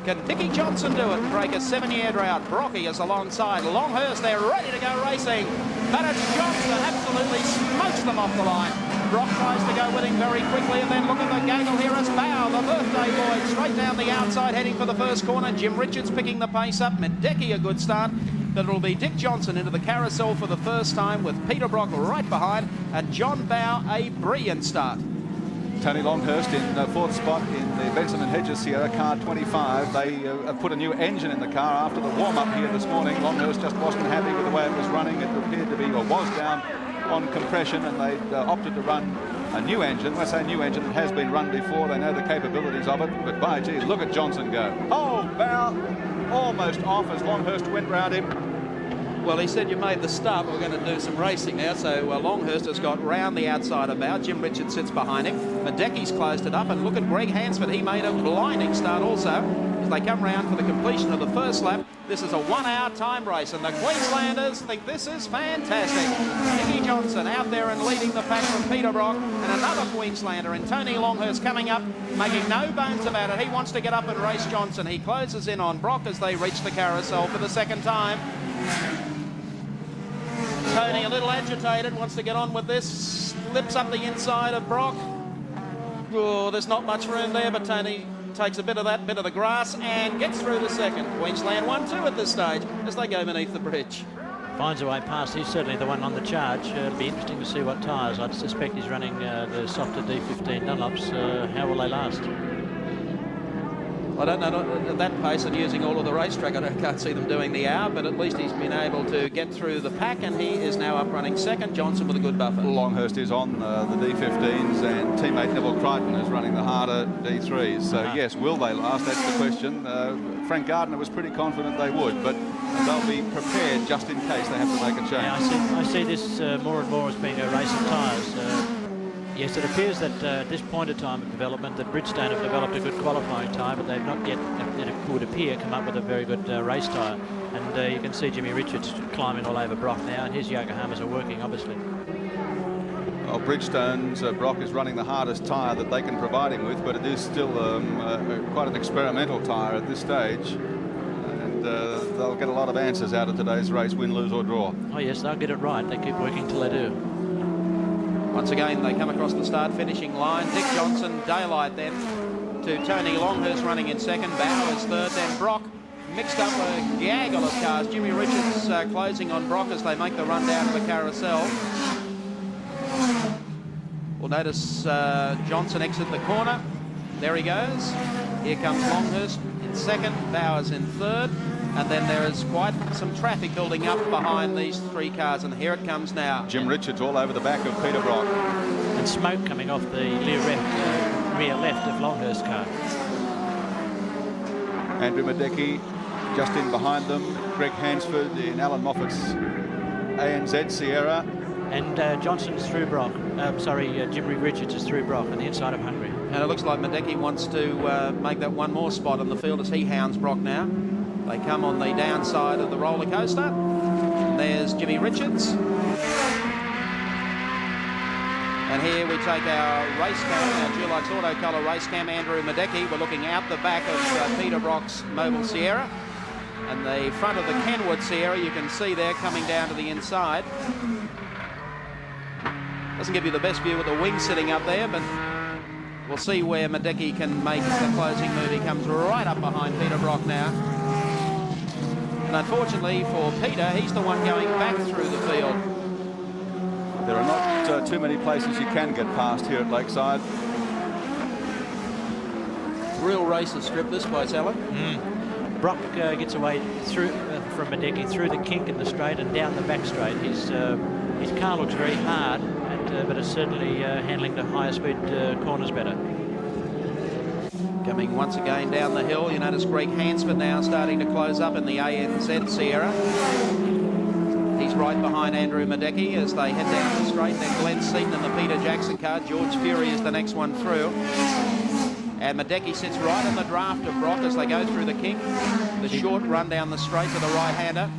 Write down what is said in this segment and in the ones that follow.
Can Dickie Johnson do it and break a 7-year drought? Brocky is alongside. Longhurst, they're ready to go racing. But it's Johnson absolutely smokes them off the line. Brock tries to go with him very quickly, and then look at the gaggle here as Bow, the birthday boy, straight down the outside, heading for the first corner. Jim Richards picking the pace up. Miedecke a good start, but it'll be Dick Johnson into the carousel for the first time with Peter Brock right behind, and John Bow a brilliant start. Tony Longhurst in fourth spot in the Benson and Hedges Sierra, car 25. They have put a new engine in the car after the warm-up here this morning. Longhurst just wasn't happy with the way it was running. It appeared to be, or was down on compression, and they opted to run a new engine. When I say new engine, it has been run before. They know the capabilities of it, but by geez, look at Johnson go. Oh, Bow almost off as Longhurst went round him. Well, he said you made the start, we're going to do some racing now. So Longhurst has got round the outside of Bow. Jim Richards sits behind him. Miedecke's closed it up, and look at Greg Hansford. He made a blinding start also as they come round for the completion of the first lap. This is a 1-hour time race, and the Queenslanders think this is fantastic. Dickie Johnson out there and leading the pack from Peter Brock, and another Queenslander in Tony Longhurst coming up, making no bones about it. He wants to get up and race Johnson. He closes in on Brock as they reach the carousel for the second time. Tony a little agitated, wants to get on with this, slips up the inside of Brock. Oh, there's not much room there, but Tony takes a bit of that, bit of the grass, and gets through the second. Queensland 1-2 at this stage as they go beneath the bridge. Finds a way past. He's certainly the one on the charge. It'll be interesting to see what tyres. I'd suspect he's running the softer D15 Dunlops. How will they last? I don't know at that pace and using all of the racetrack, I can't see them doing the hour, but at least he's been able to get through the pack, and he is now up running second. Johnson with a good buffer. Longhurst is on the D15s, and teammate Neville Crichton is running the harder D3s. So yes, will they last? That's the question. Frank Gardner was pretty confident they would, but they'll be prepared just in case they have to make a change. Yeah, I see this more and more as being a race of tyres. Yes, it appears that at this point of time of development that Bridgestone have developed a good qualifying tyre, but they've not yet, it would appear, come up with a very good race tyre. And you can see Jimmy Richards climbing all over Brock now, and his Yokohamas are working, obviously. Well, Bridgestone's Brock is running the hardest tyre that they can provide him with, but it is still quite an experimental tyre at this stage. And they'll get a lot of answers out of today's race, win, lose or draw. Oh yes, they'll get it right. They keep working till they do. Once again, they come across the start-finishing line. Dick Johnson, daylight then, to Tony Longhurst running in second. Bow is third, then Brock mixed up a gaggle of cars. Jimmy Richards closing on Brock as they make the run down to the carousel. We'll notice Johnson exit the corner. There he goes. Here comes Longhurst in second. Bowers in third. And then there is quite some traffic building up behind these three cars, and here it comes now. Jim Richards all over the back of Peter Brock. And smoke coming off the rear left of Longhurst's car. Andrew Miedecke just in behind them. Greg Hansford in Alan Moffat's ANZ Sierra. And Johnson's through Brock. Jimmy Richards is through Brock on the inside of Hungary. And it looks like Miedecke wants to make that one more spot on the field as he hounds Brock now. They come on the downside of the roller coaster. And there's Jimmy Richards. And here we take our race cam, our Dulux Auto Colour race cam, Andrew Miedecke. We're looking out the back of Peter Brock's Mobile Sierra. And the front of the Kenwood Sierra, you can see there coming down to the inside. Doesn't give you the best view with the wing sitting up there, but we'll see where Miedecke can make the closing move. He comes right up behind Peter Brock now. And unfortunately for Peter, he's the one going back through the field. There are not too many places you can get past here at Lakeside. Real racer strip this place, Alan. Brock gets away through from Miedecke through the kink in the straight and down the back straight. His car looks very hard, but it's certainly handling the higher speed corners better. Coming once again down the hill, you notice Greg Hansford now starting to close up in the ANZ Sierra. He's right behind Andrew Miedecke as they head down the straight. Then Glenn Seaton in the Peter Jackson car. George Fury is the next one through. And Miedecke sits right in the draft of Brock as they go through the kink. The short run down the straight to the right-hander.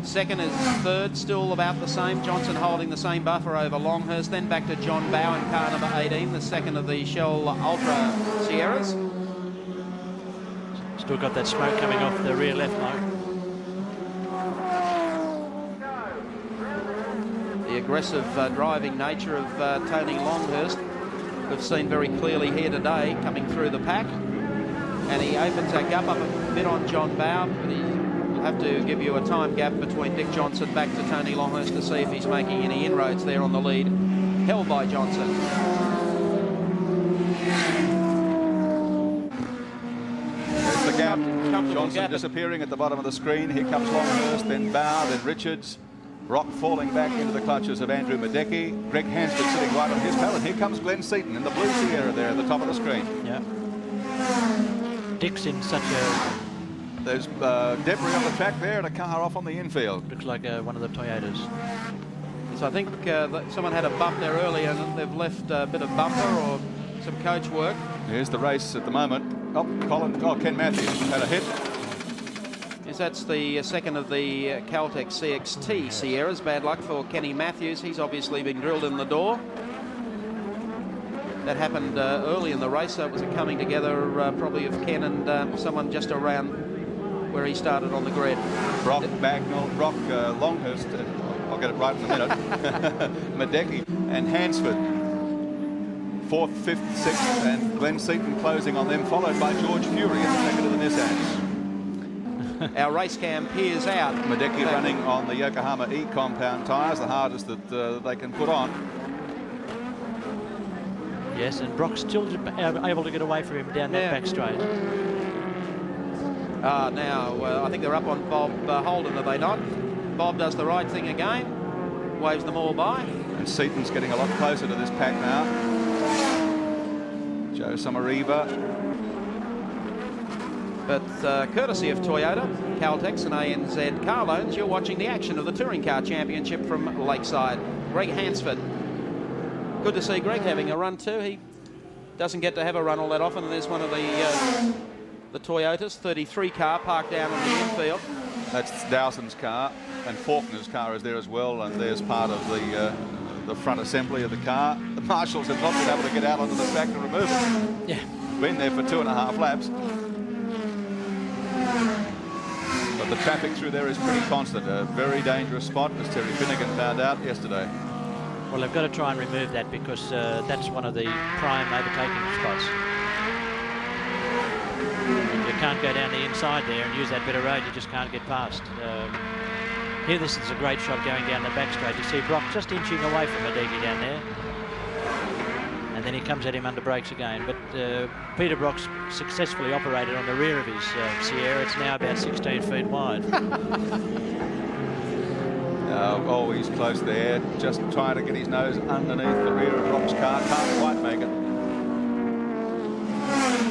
Second is third, still about the same. Johnson holding the same buffer over Longhurst. Then back to John Bow in car number 18, the second of the Shell Ultra Sierras. Still got that smoke coming off the rear left line. The aggressive driving nature of Tony Longhurst we've seen very clearly here today coming through the pack. And he opens that gap up a bit on John Bowe, but he'll have to give you a time gap between Dick Johnson back to Tony Longhurst to see if he's making any inroads there on the lead, held by Johnson. There's the gap. Johnson gap. disappearing at the bottom of the screen. Here comes Longhurst, then Bowe, then Richards. Brock falling back into the clutches of Andrew Miedecke. Greg Hansford sitting right on his tail, and here comes Glenn Seaton in the blue Sierra there at the top of the screen. Yeah. Dick's in such a... There's debris on the track there and a car off on the infield. Looks like one of the Toyotas. So I think that someone had a bump there earlier and they've left a bit of bumper or some coach work. Here's the race at the moment. Ken Matthews had a hit. Yes, that's the second of the Caltech CXT Sierras. Bad luck for Kenny Matthews. He's obviously been drilled in the door. That happened early in the race, so it was a coming together probably of Ken and someone just around where he started on the grid. Brock Longhurst, I'll get it right in a minute. Miedecke and Hansford. 4th, 5th, 6th, and Glenn Seaton closing on them, followed by George Fury in the second of the Nissans. Our race cam peers out. Miedecke running on the Yokohama E compound tyres, the hardest that they can put on. Yes, and Brock's still able to get away from him down that back straight. Now, I think they're up on Bob Holden, are they not? Bob does the right thing again, waves them all by. And Seaton's getting a lot closer to this pack now. Joe Somariva. But courtesy of Toyota, Caltex and ANZ Car Loans, you're watching the action of the Touring Car Championship from Lakeside. Greg Hansford. Good to see Greg having a run too. He doesn't get to have a run all that often, and there's one of the Toyotas, 33 car parked down on the infield. That's Dowson's car, and Faulkner's car is there as well, and there's part of the front assembly of the car. The marshals have not been able to get out onto the track to remove it. Yeah. Been there for 2.5 laps. But the traffic through there is pretty constant. A very dangerous spot, as Terry Finnegan found out yesterday. Well, they've got to try and remove that because that's one of the prime overtaking spots. You can't go down the inside there and use that bit of road. You just can't get past. Here, this is a great shot going down the back straight. You see Brock just inching away from Miedecke down there. And then he comes at him under brakes again. But Peter Brock's successfully operated on the rear of his Sierra. It's now about 16 feet wide. He's close there, just trying to get his nose underneath the rear of Brock's car. Can't quite make it.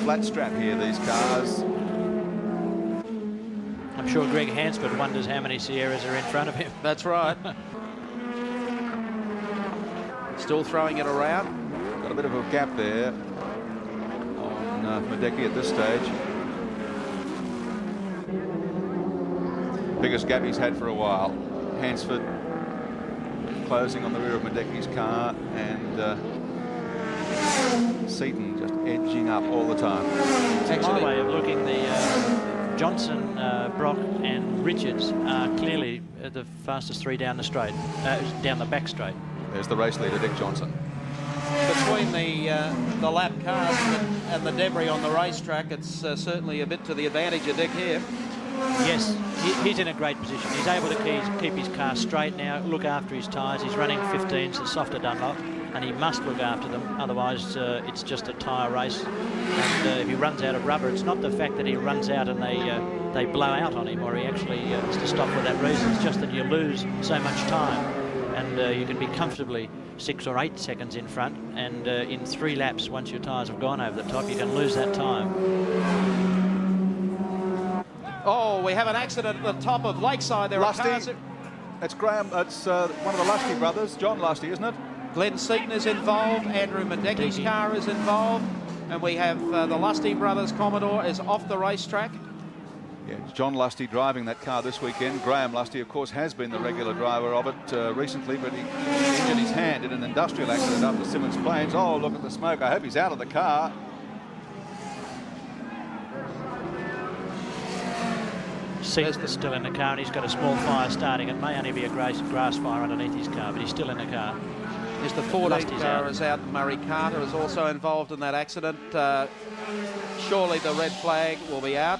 Flat strap here, these cars. I'm sure Greg Hansford wonders how many Sierras are in front of him. That's right. Still throwing it around. Got a bit of a gap there on Miedecke at this stage. Biggest gap he's had for a while. Hansford closing on the rear of Miedecke's car, and Seaton just edging up all the time. It's my way of looking, the Johnson, Brock and Richards are clearly the fastest three down the straight, down the back straight. There's the race leader, Dick Johnson. Between the lap cars and the debris on the racetrack, it's certainly a bit to the advantage of Dick here. Yes, he's in a great position. He's able to keep his car straight now, look after his tyres. He's running 15s, the softer Dunlop, and he must look after them. Otherwise, it's just a tyre race. And if he runs out of rubber, it's not the fact that he runs out and they blow out on him, or he actually has to stop for that reason. It's just that you lose so much time, and you can be comfortably 6 or 8 seconds in front. And in 3 laps, once your tyres have gone over the top, you can lose that time. Oh, we have an accident at the top of Lakeside. There Lusty. are cars. It's Graham. It's one of the Lusty brothers, John Lusty, isn't it? Glenn Seaton is involved. Andrew Miedecke's car is involved. And we have the Lusty brothers Commodore is off the racetrack. Yeah, John Lusty driving that car this weekend. Graham Lusty, of course, has been the regular driver of it recently, but he injured his hand in an industrial accident up at Simmons Plains. Oh, look at the smoke. I hope he's out of the car. Seaton's still in the car, and he's got a small fire starting. It may only be a grass fire underneath his car, but he's still in the car. Yes, the 14 car out. is out. Murray Carter is also involved in that accident. Surely the red flag will be out.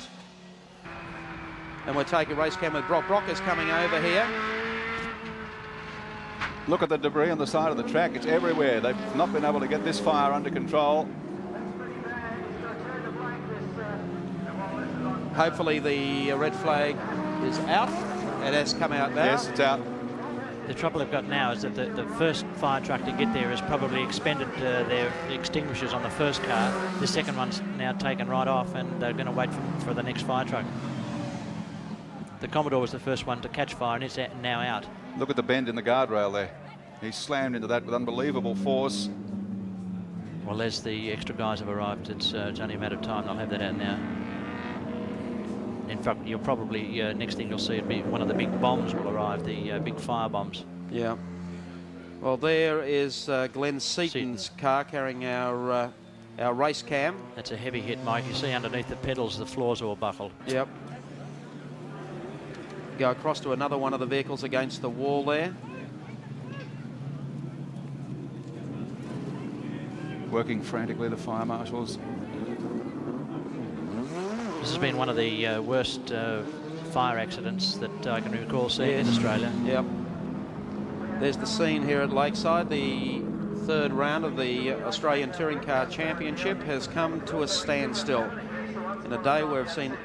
And we'll take a race cam with Brock. Brock is coming over here. Look at the debris on the side of the track. It's everywhere. They've not been able to get this fire under control. Hopefully the red flag is out. It has come out now. Yes, it's out. The trouble they've got now is that the first fire truck to get there has probably expended their extinguishers on the first car. The second one's now taken right off, and they're going to wait for the next fire truck. The Commodore was the first one to catch fire, and it's now out. Look at the bend in the guardrail there. He slammed into that with unbelievable force. Well, there's the extra guys have arrived. It's only a matter of time. They'll have that out now. In fact, you'll probably, next thing you'll see, it'll be one of the big bombs will arrive, the big fire bombs. Yeah. Well, there is Glenn Seaton's car carrying our race cam. That's a heavy hit, Mike. You see underneath the pedals, the floors are all buckled. Yep. Go across to another one of the vehicles against the wall there. Working frantically, the fire marshals. This has been one of the worst fire accidents that I can recall seeing in Australia. Yep. There's the scene here at Lakeside. The third round of the Australian Touring Car Championship has come to a standstill. In a day where we've seen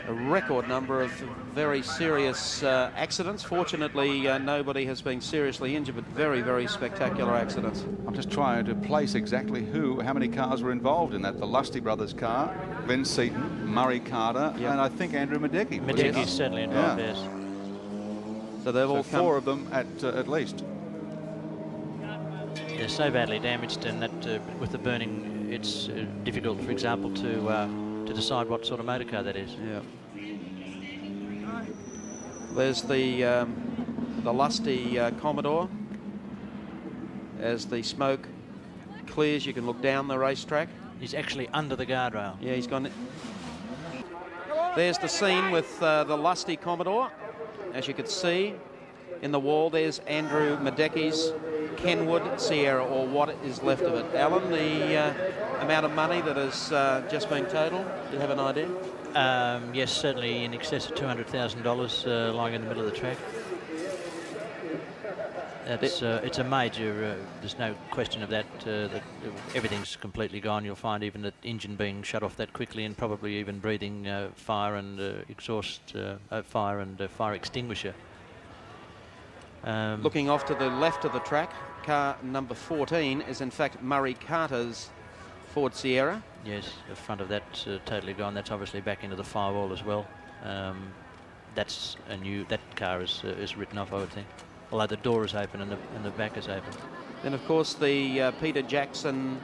a record number of very serious accidents. Fortunately, nobody has been seriously injured, but very, very spectacular accidents. I'm just trying to place exactly how many cars were involved in that. The Lusty brothers car, Glenn Seaton, Murray Carter, and I think Andrew Miedecke. Miedecke is certainly involved, yes. So they've all come. 4 of them at least. They're so badly damaged, and that with the burning, it's difficult, for example, to decide what sort of motor car that is. Yeah. There's the lusty Commodore. As the smoke clears, you can look down the racetrack. He's actually under the guardrail. Yeah, he's gone. There's the scene with the lusty Commodore. As you can see in the wall, there's Andrew Miedecke's Kenwood Sierra, or what is left of it. Alan, the amount of money that has just been totaled, do you have an idea? Yes, certainly in excess of $200,000 lying in the middle of the track. That's, it's a major, there's no question of that, that everything's completely gone. You'll find even the engine being shut off that quickly, and probably even breathing fire and exhaust fire and fire extinguisher. Looking off to the left of the track, car number 14 is in fact Murray Carter's Ford Sierra. Yes, the front of that's totally gone. That's obviously back into the firewall as well. That's a new, that car is written off, I would think. Although the door is open and the back is open. Then of course the Peter Jackson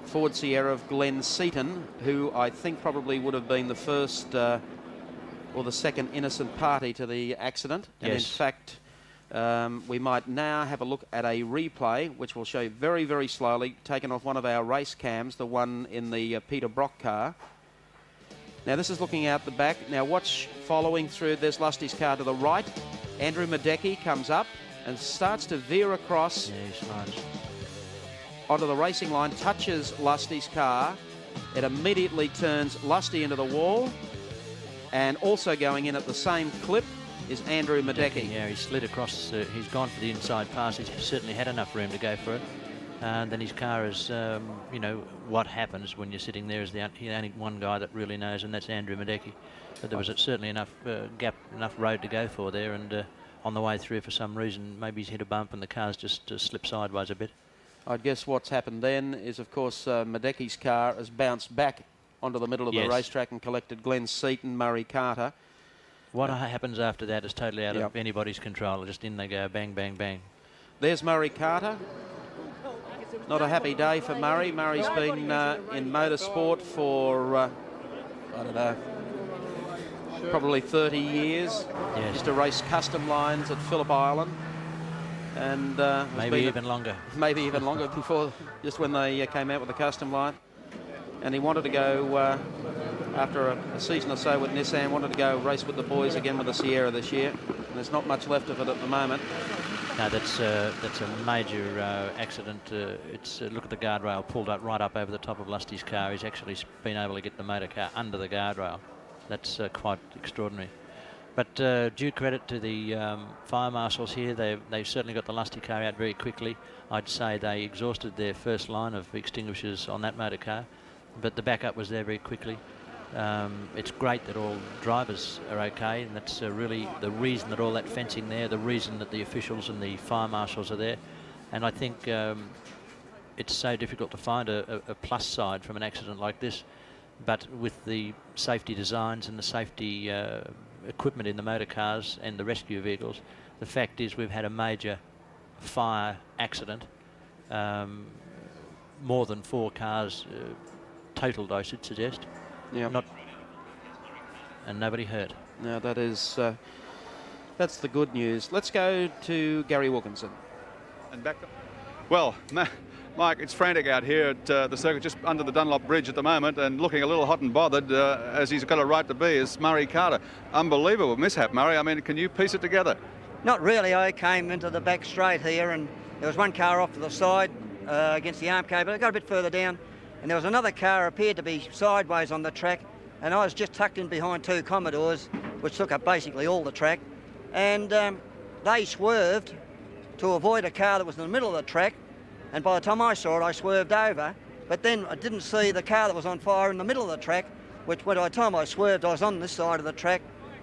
Ford Sierra of Glenn Seaton, who I think probably would have been the first or the second innocent party to the accident. And yes. In fact, we might now have a look at a replay, which will show you very, very slowly, taken off one of our race cams, the one in the Peter Brock car. Now this is looking out the back. Now watch following through, there's Lusty's car to the right. Andrew Miedecke comes up and starts to veer across onto the racing line, touches Lusty's car. It immediately turns Lusty into the wall, and also going in at the same clip is Andrew Miedecke. Yeah, he slid across, he's gone for the inside pass. He's certainly had enough room to go for it. And then his car is, you know, what happens when you're sitting there is the only one guy that really knows, and that's Andrew Miedecke. But there was certainly enough gap, enough road to go for there, and on the way through, for some reason, maybe he's hit a bump and the car's just slipped sideways a bit. I'd guess what's happened then is, of course, Miedecke's car has bounced back onto the middle of the racetrack and collected Glenn Seaton, Murray Carter. What happens after that is totally out of anybody's control. Just in they go, bang, bang, bang. There's Murray Carter. Not a happy day for Murray. Murray's been in motorsport for, I don't know, probably 30 years. Yes. Used to race custom lines at Phillip Island. And maybe even longer. Maybe even longer before, just when they came out with the custom line. And he wanted to go after a season or so with Nissan, wanted to go race with the boys again with the Sierra this year. And there's not much left of it at the moment. No, that's a major accident. Look at the guardrail pulled up right up over the top of Lusty's car. He's actually been able to get the motor car under the guardrail. That's quite extraordinary. But due credit to the fire marshals here, they've certainly got the Lusty car out very quickly. I'd say they exhausted their first line of extinguishers on that motor car, but the backup was there very quickly. It's great that all drivers are okay, and that's really the reason that all that fencing there, the reason that the officials and the fire marshals are there. And I think it's so difficult to find a plus side from an accident like this, but with the safety designs and the safety equipment in the motor cars and the rescue vehicles, the fact is we've had a major fire accident, more than 4 cars totaled, I should suggest. Yeah. And nobody hurt. Now that is, that's the good news. Let's go to Gary Wilkinson. And back up. Well, Mike, it's frantic out here at the circuit just under the Dunlop Bridge at the moment, and looking a little hot and bothered, as he's got a right to be, is Murray Carter. Unbelievable mishap, Murray. I mean, can you piece it together? Not really. I came into the back straight here, and there was one car off to the side against the arm cable. I got a bit further down, and there was another car appeared to be sideways on the track, and I was just tucked in behind 2 Commodores, which took up basically all the track, and they swerved to avoid a car that was in the middle of the track, and by the time I saw it, I swerved over, but then I didn't see the car that was on fire in the middle of the track, which by the time I swerved, I was on this side of the track,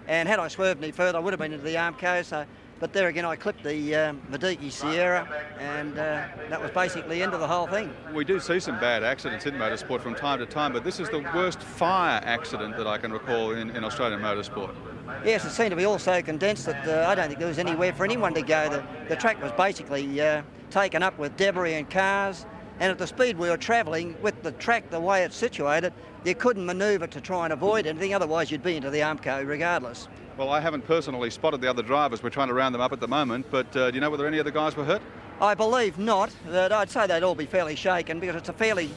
and had I swerved any further, I would have been into the Armco. So, but there again, I clipped the Miedecke Sierra, and that was basically the end of the whole thing. We do see some bad accidents in motorsport from time to time, but this is the worst fire accident that I can recall in Australian motorsport. Yes, it seemed to be all so condensed that I don't think there was anywhere for anyone to go. The track was basically taken up with debris and cars, and at the speed we were travelling, with the track the way it's situated, you couldn't manoeuvre to try and avoid anything, otherwise you'd be into the Armco regardless. Well, I haven't personally spotted the other drivers. We're trying to round them up at the moment, but do you know whether any of the guys were hurt? I believe not. I'd say they'd all be fairly shaken, because it's a fairly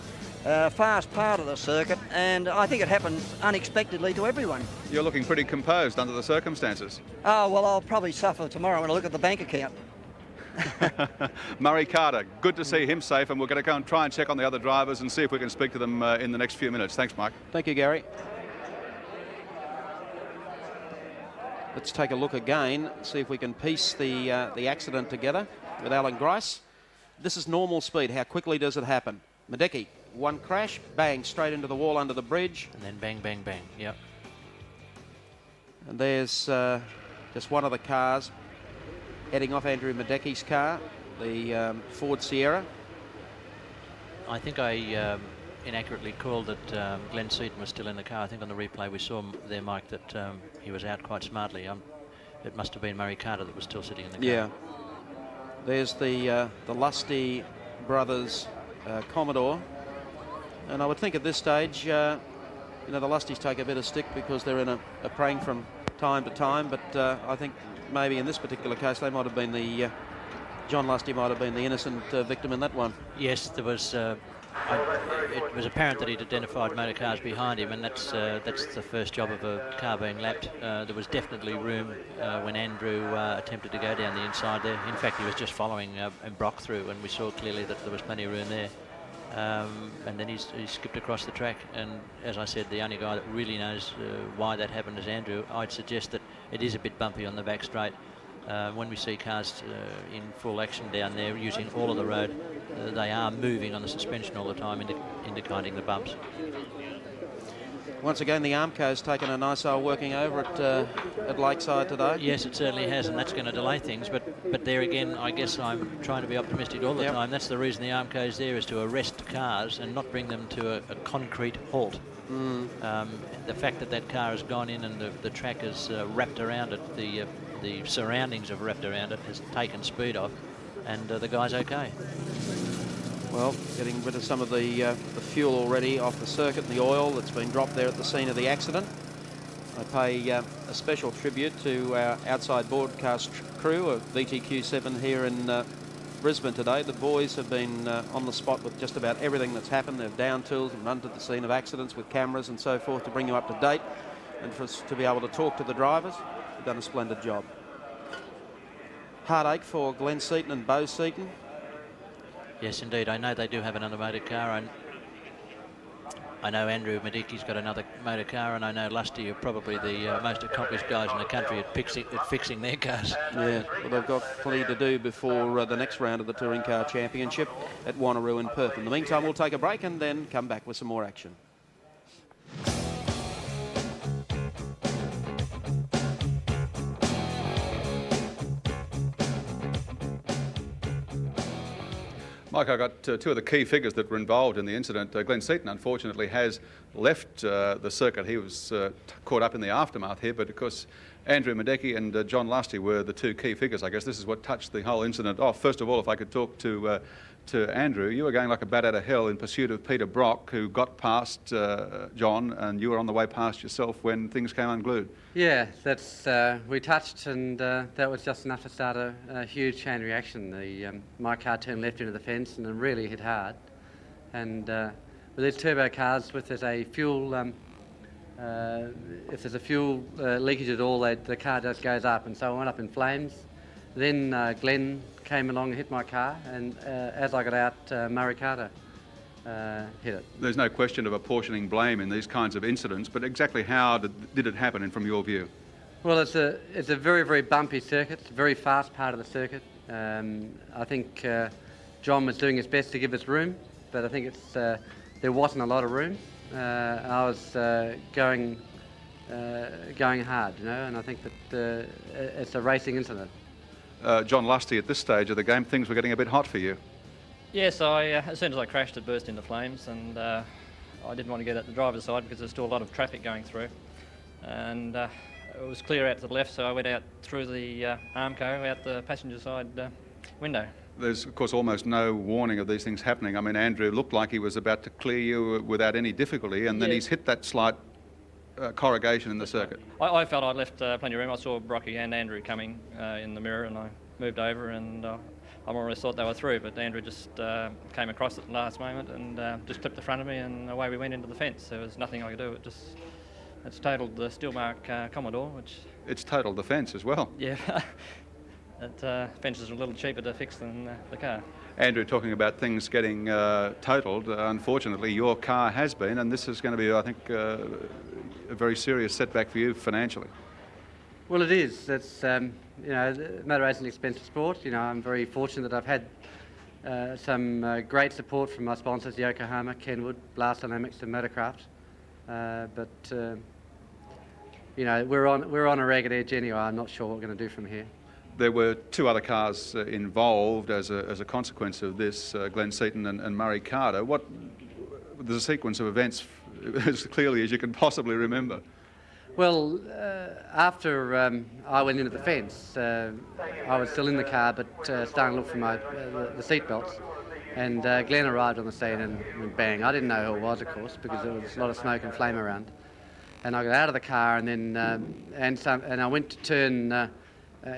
fast part of the circuit, and I think it happens unexpectedly to everyone. You're looking pretty composed under the circumstances. Oh, well, I'll probably suffer tomorrow when I look at the bank account. Murray Carter, good to see him safe, and we're going to go and try and check on the other drivers and see if we can speak to them in the next few minutes. Thanks, Mike. Thank you, Gary. Let's take a look again, see if we can piece the accident together with Alan Grice. This is normal speed. How quickly does it happen? Miedecke, one crash, bang, straight into the wall under the bridge. And then bang, bang, bang, yep. And there's just one of the cars heading off Andrew Miedecke's car, the Ford Sierra. I think I inaccurately called that Glenn Seaton was still in the car. I think on the replay we saw there, Mike, that he was out quite smartly. It must have been Murray Carter that was still sitting in the car. Yeah. There's the Lusty brothers Commodore, and I would think at this stage, you know, the Lusties take a bit of stick because they're in a praying from time to time, but I think maybe in this particular case they might have been the John Lusty might have been the innocent victim in that one. Yes, there was. It was apparent that he'd identified motor cars behind him, and that's the first job of a car being lapped. There was definitely room when Andrew attempted to go down the inside there. In fact, he was just following Brock through, and we saw clearly that there was plenty of room there. And then he skipped across the track, and as I said, the only guy that really knows why that happened is Andrew. I'd suggest that it is a bit bumpy on the back straight. When we see cars in full action down there using all of the road, they are moving on the suspension all the time, indicating the bumps. Once again, the Armco's taken a nice old working over at Lakeside today. Yes, it certainly has, and that's going to delay things. But there again, I guess I'm trying to be optimistic all the time. That's the reason the Armco's there, is to arrest cars and not bring them to a concrete halt. The fact that car has gone in and the track is wrapped around it, the surroundings have wrapped around it, has taken speed off, and the guy's okay. Well, getting rid of some of the fuel already off the circuit and the oil that's been dropped there at the scene of the accident. I pay a special tribute to our outside broadcast crew of VTQ7 here in Brisbane today. The boys have been on the spot with just about everything that's happened. They've down tools and run to the scene of accidents with cameras and so forth to bring you up to date. And for us to be able to talk to the drivers, they've done a splendid job. Heartache for Glenn Seaton and Bo Seaton. Yes, indeed. I know they do have another motor car, and I know Andrew Miedecke's got another motor car, and I know Lusty are probably the most accomplished guys in the country at fixing their cars. Yeah, well, they've got plenty to do before the next round of the Touring Car Championship at Wanneroo in Perth. In the meantime, we'll take a break and then come back with some more action. Mike, I got two of the key figures that were involved in the incident. Glenn Seaton, unfortunately, has left the circuit. He was caught up in the aftermath here, but of course, Andrew Miedecke and John Lusty were the two key figures. I guess this is what touched the whole incident off. First of all, if I could talk to Andrew, you were going like a bat out of hell in pursuit of Peter Brock, who got past John, and you were on the way past yourself when things came unglued. Yeah, that's we touched, and that was just enough to start a huge chain reaction. My car turned left into the fence and then really hit hard. And with these turbo cars, if there's a fuel leakage at all, the car just goes up, and so I went up in flames. Then Glenn came along and hit my car, and as I got out, Murray Carter hit it. There's no question of apportioning blame in these kinds of incidents, but exactly how did it happen, and from your view? Well, it's a very, very bumpy circuit. It's a very fast part of the circuit. I think John was doing his best to give us room, but I think there wasn't a lot of room. I was going hard, you know, and I think that it's a racing incident. John Lusty, at this stage of the game, things were getting a bit hot for you. Yes, as soon as I crashed, it burst into flames, and I didn't want to get at the driver's side because there's still a lot of traffic going through. And it was clear out to the left, so I went out through the Armco, out the passenger side window. There's, of course, almost no warning of these things happening. I mean, Andrew looked like he was about to clear you without any difficulty, and then he's hit that slight corrugation in the circuit. I felt I'd left plenty of room. I saw Brocky and Andrew coming in the mirror, and I moved over, and I more or less thought they were through, but Andrew just came across at the last moment and just clipped the front of me, and away we went into the fence. There was nothing I could do. It's totaled the Steelmark Commodore, which... It's totaled the fence as well. Yeah. That fence is a little cheaper to fix than the car. Andrew, talking about things getting totaled, unfortunately your car has been, and this is going to be, I think, a very serious setback for you financially. Well, it is. It's you know, motor racing is an expensive sport. You know, I'm very fortunate that I've had some great support from my sponsors, Yokohama, Kenwood, Blast Dynamics, and Motorcraft. But you know, we're on a ragged edge anyway. I'm not sure what we're going to do from here. There were two other cars involved as a consequence of this, Glenn Seaton and Murray Carter. What the sequence of events as clearly as you can possibly remember? Well, after I went into the fence, I was still in the car, but starting to look for the seat belts. And Glenn arrived on the scene and went bang. I didn't know who it was, of course, because there was a lot of smoke and flame around. And I got out of the car, and then and I went to turn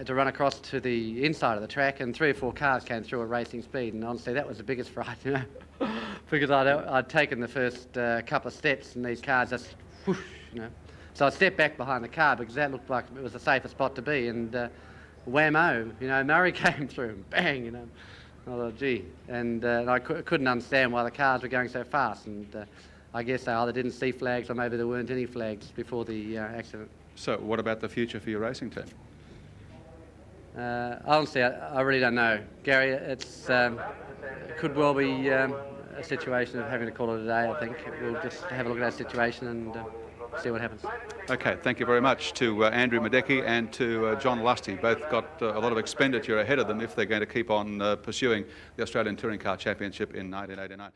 to run across to the inside of the track, and 3 or 4 cars came through at racing speed. And honestly, that was the biggest fright, you know, because I'd taken the first couple of steps, and these cars just whoosh, you know. So I stepped back behind the car because that looked like it was the safest spot to be, and whammo, you know, Murray came through and bang, you know. I thought, gee, and I couldn't understand why the cars were going so fast, and I guess they either didn't see flags or maybe there weren't any flags before the accident. So what about the future for your racing team? Honestly, I really don't know, Gary. It could well be a situation of having to call it a day. I think we'll just have a look at our situation and see what happens. Okay, thank you very much to Andrew Miedecke and to John Lusty. Both got a lot of expenditure ahead of them if they're going to keep on pursuing the Australian Touring Car Championship in 1989.